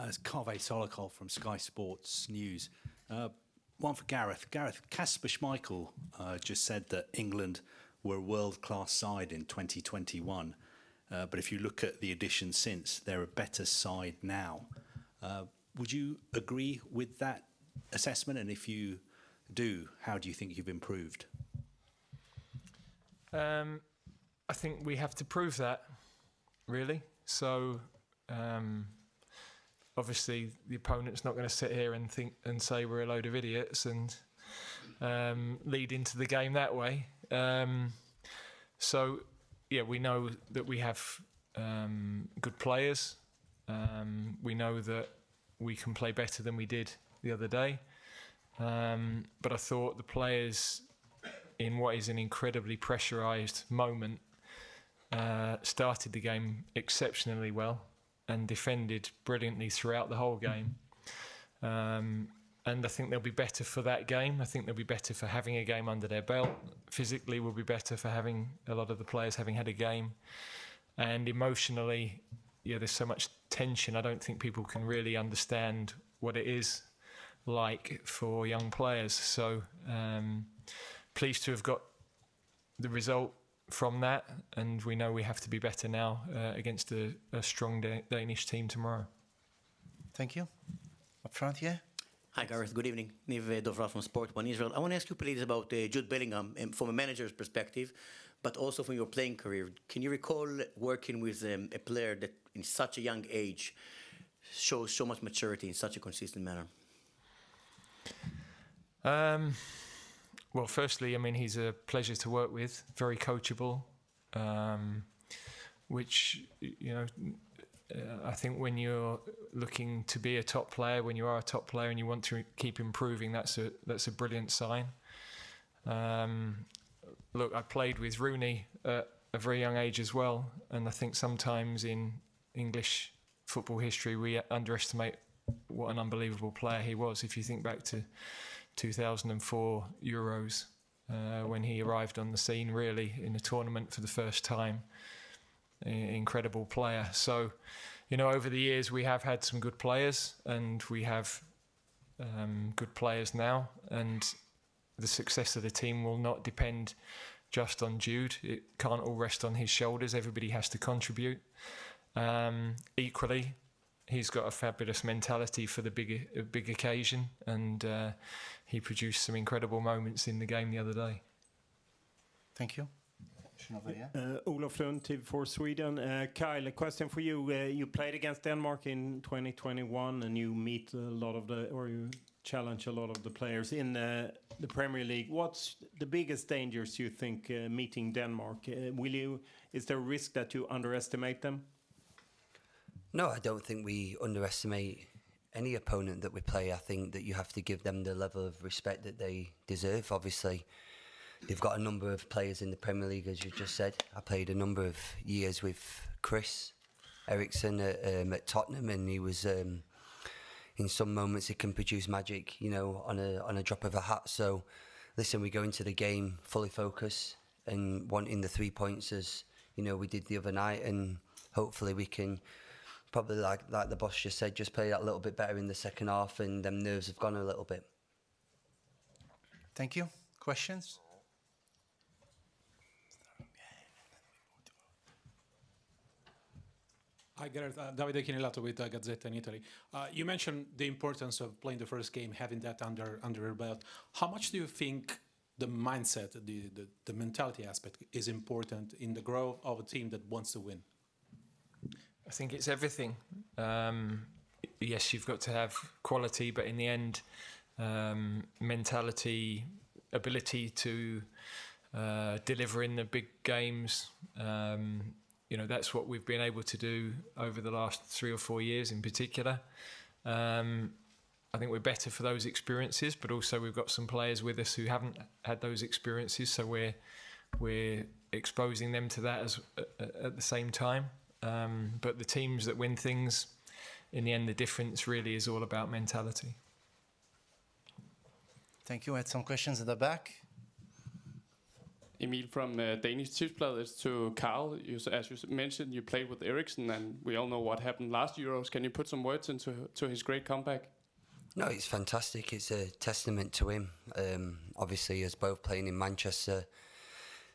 It's Kaveh Solokol from Sky Sports News. One for Gareth. Gareth, Kasper Schmeichel just said that England were a world-class side in 2021. But if you look at the additions since, they're a better side now. Would you agree with that assessment? And if you do, how do you think you've improved? I think we have to prove that, really. So, obviously, the opponent's not going to sit here and think and say we're a load of idiots and lead into the game that way. So, yeah, we know that we have good players. We know that we can play better than we did the other day. But I thought the players, in what is an incredibly pressurised moment, started the game exceptionally well and defended brilliantly throughout the whole game. And I think they'll be better for that game. I think they'll be better for having a game under their belt. Physically, we'll be better for having a lot of the players having had a game. And emotionally, yeah, there's so much tension. I don't think people can really understand what it is like for young players. So pleased to have got the result from that, and we know we have to be better now against a strong Danish team tomorrow. Thank you. Up front here. Hi Gareth, good evening. Niv Dovra from Sport 1 Israel. I want to ask you please about Jude Bellingham from a manager's perspective, but also from your playing career. Can you recall working with a player that in such a young age shows so much maturity in such a consistent manner? Well, firstly, I mean, he's a pleasure to work with, very coachable, which, you know, I think when you're looking to be a top player, when you are a top player and you want to keep improving, that's a brilliant sign. Look, I played with Rooney at a very young age as well, and I think sometimes in English football history we underestimate what an unbelievable player he was. If you think back to 2004 Euros, when he arrived on the scene really in a tournament for the first time. Incredible player. So, you know, over the years we have had some good players, and we have good players now, and the success of the team will not depend just on Jude. It can't all rest on his shoulders. Everybody has to contribute. Equally, he's got a fabulous mentality for the big occasion, and he produced some incredible moments in the game the other day. Thank you. Olof Lund, TV4 Sweden. Kyle, a question for you. You played against Denmark in 2021, and you meet a lot of you challenge a lot of the players in the Premier League. What's the biggest dangers you think meeting Denmark? Is there a risk that you underestimate them? No, I don't think we underestimate any opponent that we play. I think that you have to give them the level of respect that they deserve. Obviously, they've got a number of players in the Premier League, as you just said. I played a number of years with Chris Eriksen at Tottenham, and he was, in some moments, he can produce magic, you know, on a drop of a hat. So, listen, we go into the game fully focused and wanting the 3 points, as you know we did the other night, and hopefully we can. Probably like the boss just said, just play that a little bit better in the second half, and them nerves have gone a little bit. Thank you. Questions? Hi, Gareth. Davide Chinellato with Gazzetta in Italy. You mentioned the importance of playing the first game, having that under your belt. How much do you think the mindset, the mentality aspect is important in the growth of a team that wants to win? I think it's everything. Yes, you've got to have quality, but in the end, mentality, ability to deliver in the big games, you know, that's what we've been able to do over the last 3 or 4 years in particular. I think we're better for those experiences, but also we've got some players with us who haven't had those experiences, so we're exposing them to that at the same time. But the teams that win things, in the end, the difference really is all about mentality. Thank you. I had some questions at the back. Emil from Danish Tipsbladet to Carl. As you mentioned, you played with Eriksen, and we all know what happened last Euros. Can you put some words into his great comeback? No, it's fantastic. It's a testament to him. Obviously, as both playing in Manchester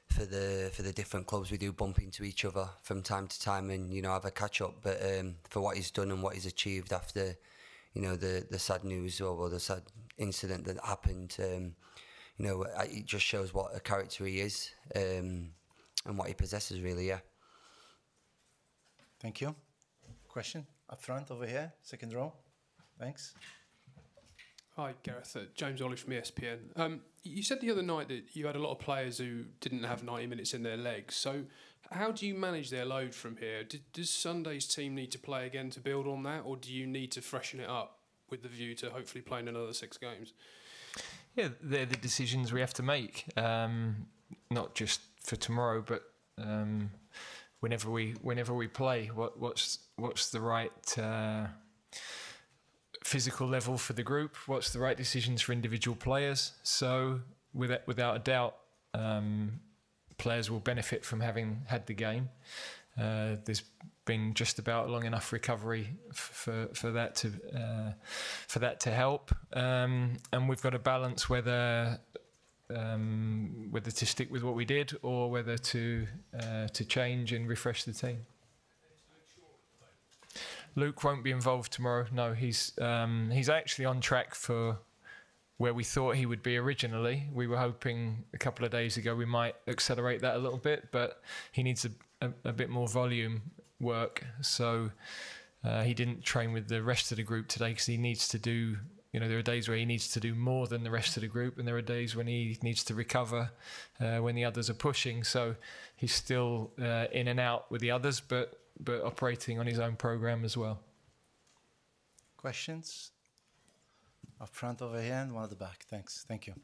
for the different clubs, we do bump into each other from time to time, and have a catch up. But for what he's done and what he's achieved after, the sad news or the sad incident that happened, it just shows what a character he is and what he possesses, really. Yeah. Thank you. Question up front over here, second row. Thanks. Hi, Gareth. James Olive from ESPN. You said the other night that you had a lot of players who didn't have 90 minutes in their legs. So how do you manage their load from here? Does Sunday's team need to play again to build on that, or do you need to freshen it up with the view to hopefully playing another 6 games? Yeah, they're the decisions we have to make, not just for tomorrow, but whenever we play. What's the right physical level for the group? What's the right decisions for individual players? So, without a doubt, players will benefit from having had the game. There's been just about long enough recovery for that to help, and we've got to balance whether to stick with what we did or whether to change and refresh the team. Luke won't be involved tomorrow. No, he's actually on track for where we thought he would be originally. We were hoping a couple of days ago we might accelerate that a little bit, but he needs a bit more volume work. So he didn't train with the rest of the group today because he needs to do, there are days where he needs to do more than the rest of the group, and there are days when he needs to recover when the others are pushing. So he's still in and out with the others, but operating on his own program as well. Questions? Up front over here and one at the back. Thanks. Thank you.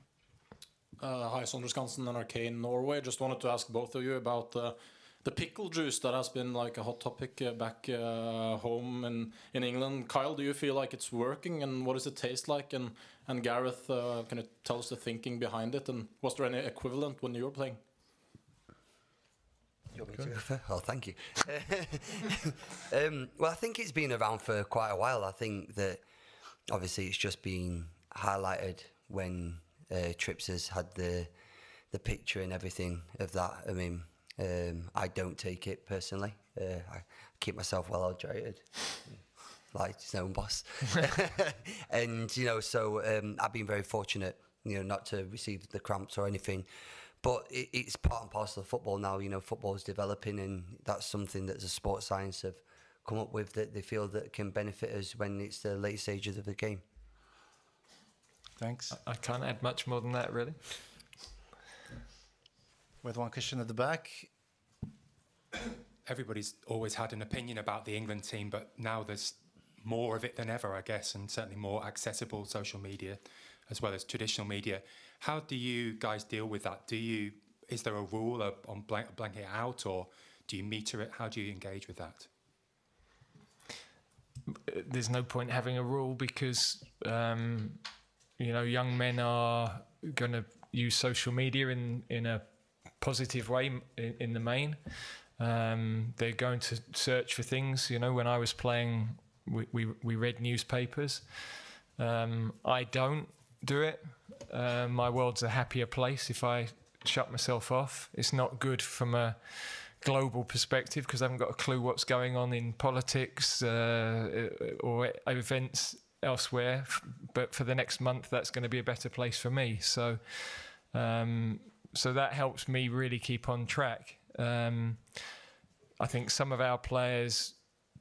Hi, Sondre Skansen, NRK Norway. Just wanted to ask both of you about the pickle juice that has been like a hot topic back home in England. Kyle, do you feel like it's working, and what does it taste like? And Gareth, can you tell us the thinking behind it, and was there any equivalent when you were playing? Oh, thank you. Well, I think it's been around for quite a while. I think that obviously it's just been highlighted when Trips has had the picture and everything of that. I mean, I don't take it personally. I keep myself well hydrated, like his own boss. And, so I've been very fortunate, not to receive the cramps or anything. But it's part and parcel of football now. Football is developing, and that's something that the sports science have come up with that they feel that can benefit us when it's the late stages of the game. Thanks. I can't add much more than that, really. With one question at the back. Everybody's always had an opinion about the England team, but now there's more of it than ever, I guess, and certainly more accessible social media as well as traditional media. How do you guys deal with that? Is there a rule on blanking it out, or do you meter it? How do you engage with that? There's no point having a rule because, young men are going to use social media in a positive way in the main. They're going to search for things. When I was playing, we read newspapers. I don't do it. My world's a happier place if I shut myself off. It's not good from a global perspective because I haven't got a clue what's going on in politics or events elsewhere. But for the next month, that's going to be a better place for me. So that helps me really keep on track. I think some of our players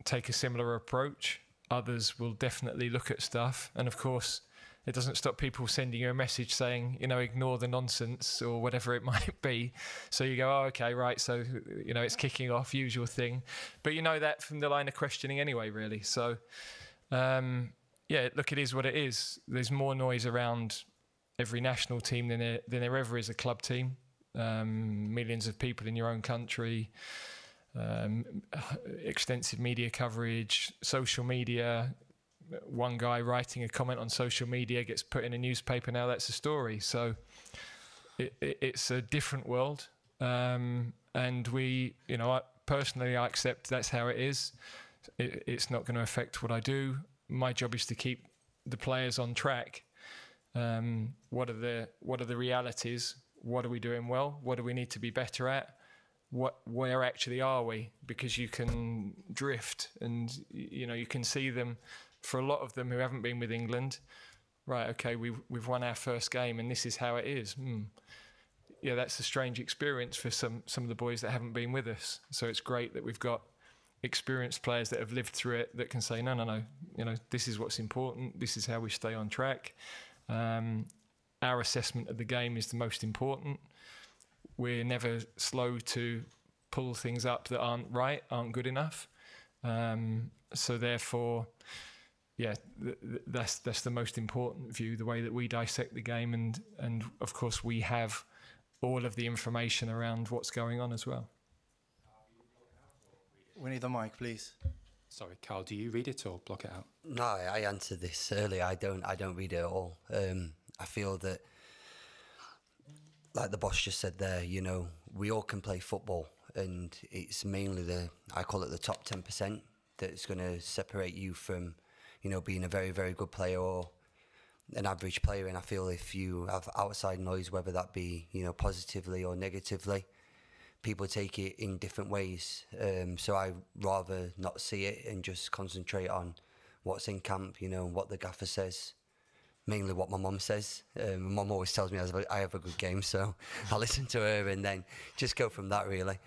take a similar approach. Others will definitely look at stuff. And of course, it doesn't stop people sending you a message saying, ignore the nonsense or whatever it might be. So you go, oh, okay, right. So, it's kicking off, usual thing. But you know that from the line of questioning anyway, really. So, look, it is what it is. There's more noise around every national team than there ever is a club team. Millions of people in your own country, extensive media coverage, social media. One guy writing a comment on social media gets put in a newspaper. Now that's a story. So it's a different world. and we, personally, I accept that's how it is. It's not going to affect what I do. My job is to keep the players on track. What are the realities? What are we doing well? What do we need to be better at? Where actually are we? Because you can drift, and you can see them. For a lot of them who haven't been with England, right? Okay, we've won our first game, and this is how it is. Yeah, that's a strange experience for some of the boys that haven't been with us. So it's great that we've got experienced players that have lived through it that can say, no, this is what's important. This is how we stay on track. Our assessment of the game is the most important. We're never slow to pull things up that aren't good enough. So therefore, yeah, that's the most important view, the way that we dissect the game, and of course we have all of the information around what's going on as well. We need a mic, please. Sorry, Carl, do you read it or block it out? No, I answered this earlier. I don't read it at all. I feel that, like the boss just said there, we all can play football, and it's mainly I call it the top 10% that's going to separate you from, being a very, very good player or an average player. And I feel if you have outside noise, whether that be, positively or negatively, people take it in different ways. So I rather not see it and just concentrate on what's in camp, what the gaffer says, mainly what my mum says. My mum always tells me I have a good game, so I listen to her and then just go from that, really.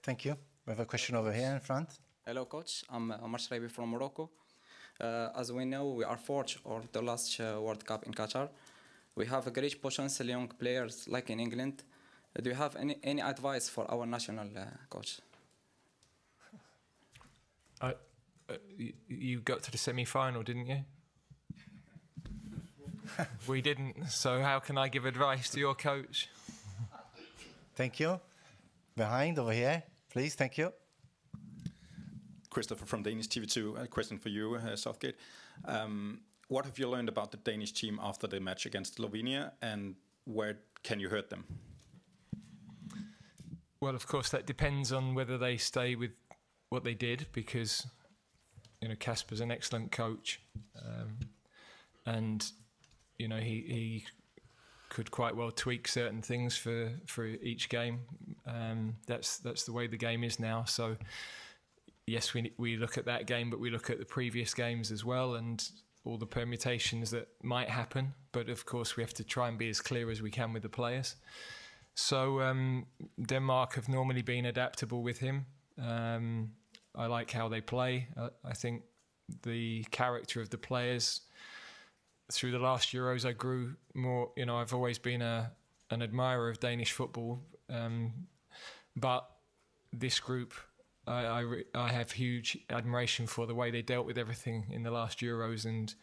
Thank you. We have a question over here in front. Hello, coach. I'm Omar Shraibi from Morocco. As we know, we are fourth or the last World Cup in Qatar. We have a great potential young players like in England. Do you have any advice for our national coach? You got to the semi-final, didn't you? We didn't, so how can I give advice to your coach? Thank you. Behind, over here, please, thank you. Christopher from Danish TV2. A question for you, Southgate. What have you learned about the Danish team after the match against Slovenia, and where can you hurt them? Well, of course, that depends on whether they stay with what they did, because Kasper's an excellent coach, and he could quite well tweak certain things for each game. That's the way the game is now. So yes, we look at that game, but we look at the previous games as well, and all the permutations that might happen. But of course, we have to try and be as clear as we can with the players. So Denmark have normally been adaptable with him. I like how they play. I think the character of the players, through the last Euros, I grew more. I've always been an admirer of Danish football, but this group, I have huge admiration for the way they dealt with everything in the last Euros, and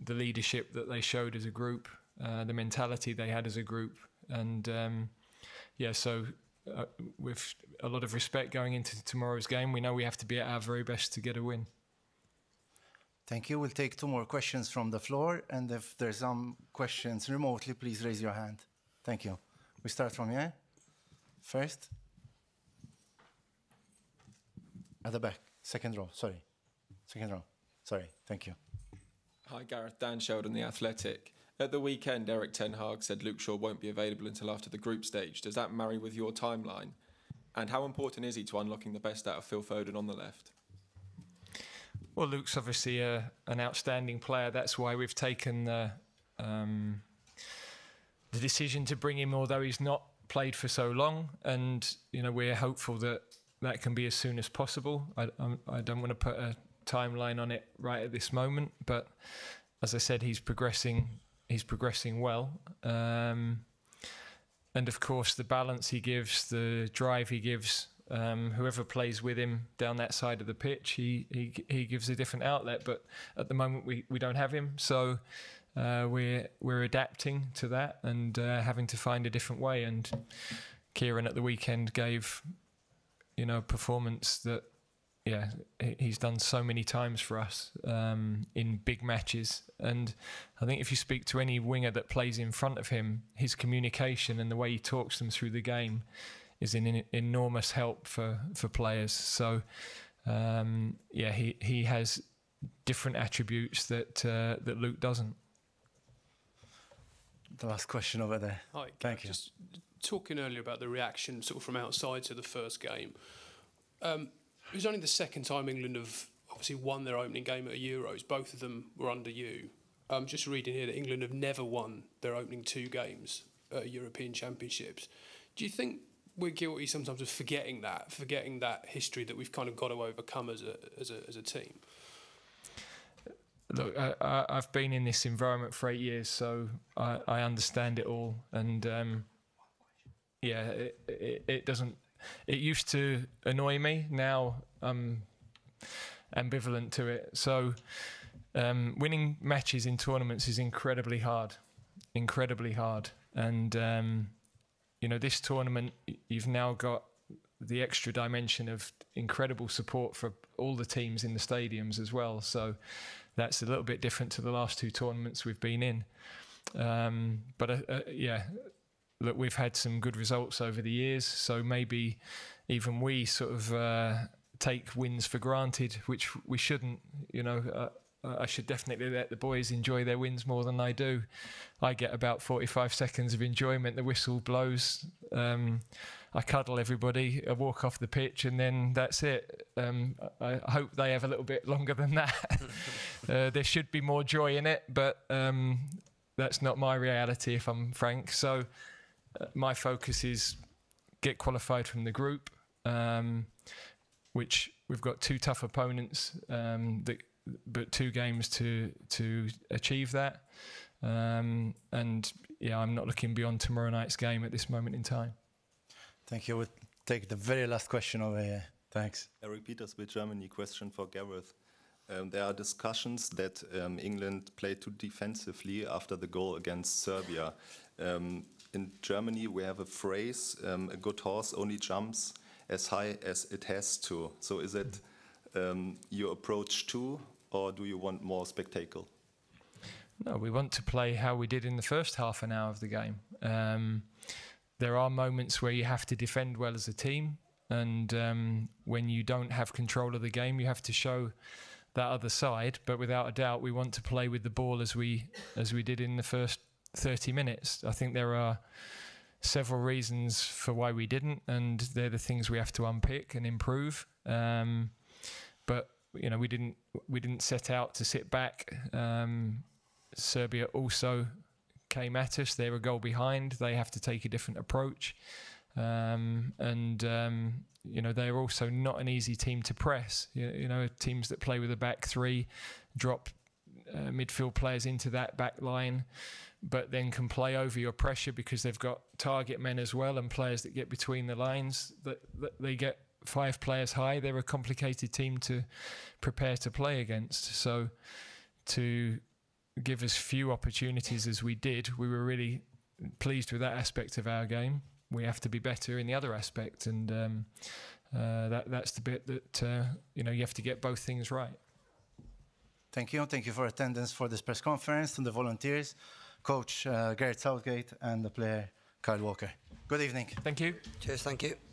the leadership that they showed as a group, the mentality they had as a group, and so with a lot of respect going into tomorrow's game, we know we have to be at our very best to get a win. Thank you. We'll take 2 more questions from the floor, and if there's some questions remotely, please raise your hand. Thank you. We start from here. First. At the back. Second row. Sorry. Second row. Sorry. Thank you. Hi, Gareth. Dan Sheldon, The Athletic. At the weekend, Erik ten Hag said Luke Shaw won't be available until after the group stage. Does that marry with your timeline? And how important is he to unlocking the best out of Phil Foden on the left? Well, Luke's obviously an outstanding player. That's why we've taken the decision to bring him, although he's not played for so long. And, we're hopeful that can be as soon as possible. I don't want to put a timeline on it right at this moment, but as I said, he's progressing well. And of course, the balance he gives, the drive he gives, whoever plays with him down that side of the pitch, he gives a different outlet. But at the moment, we don't have him, so we're adapting to that and having to find a different way. And Kieran at the weekend gave, performance that he's done so many times for us in big matches. And I think if you speak to any winger that plays in front of him, his communication and the way he talks them through the game is an enormous help for players. So, he has different attributes that Luke doesn't. The last question over there. Hi, Thank you. Just talking earlier about the reaction sort of from outside to the first game. It was only the second time England have obviously won their opening game at Euros. Both of them were under you. I'm just reading here that England have never won their opening 2 games at European Championships. Do you think we're guilty sometimes of forgetting that history that we've kind of got to overcome as a team? Look, I've been in this environment for 8 years, so I understand it all. And it doesn't. It used to annoy me. Now I'm ambivalent to it. So winning matches in tournaments is incredibly hard. And this tournament, you've now got the extra dimension of incredible support for all the teams in the stadiums as well. So that's a little bit different to the last 2 tournaments we've been in. Look, we've had some good results over the years, so maybe even we sort of take wins for granted, which we shouldn't. I should definitely let the boys enjoy their wins more than I do. I get about 45 seconds of enjoyment. The whistle blows. I cuddle everybody. I walk off the pitch, and then that's it. I hope they have a little bit longer than that. There should be more joy in it, but that's not my reality, if I'm frank. So my focus is get qualified from the group, which we've got 2 tough opponents, but 2 games to achieve that. I'm not looking beyond tomorrow night's game at this moment in time. Thank you. We'll take the very last question over here. Thanks. Eric Peters with Germany. Question for Gareth. There are discussions that England played too defensively after the goal against Serbia. In Germany, we have a phrase, a good horse only jumps as high as it has to. So is it your approach too, or do you want more spectacle? No, we want to play how we did in the first half an hour of the game. There are moments where you have to defend well as a team, and when you don't have control of the game, you have to show that other side. But without a doubt, we want to play with the ball as we did in the first 30 minutes. I think there are several reasons for why we didn't, and they're the things we have to unpick and improve. But we didn't set out to sit back. Serbia also came at us. They're a goal behind. They have to take a different approach. They're also not an easy team to press. Teams that play with a back 3 drop midfield players into that back line, but then can play over your pressure because they've got target men as well and players that get between the lines. That they get 5 players high. They're a complicated team to prepare to play against. So to give us few opportunities as we did, we were really pleased with that aspect of our game. We have to be better in the other aspect, and that's the bit that you have to get both things right. Thank you. Thank you for attendance for this press conference, and the volunteers, Coach Gareth Southgate and the player Kyle Walker. Good evening. Thank you. Cheers. Thank you.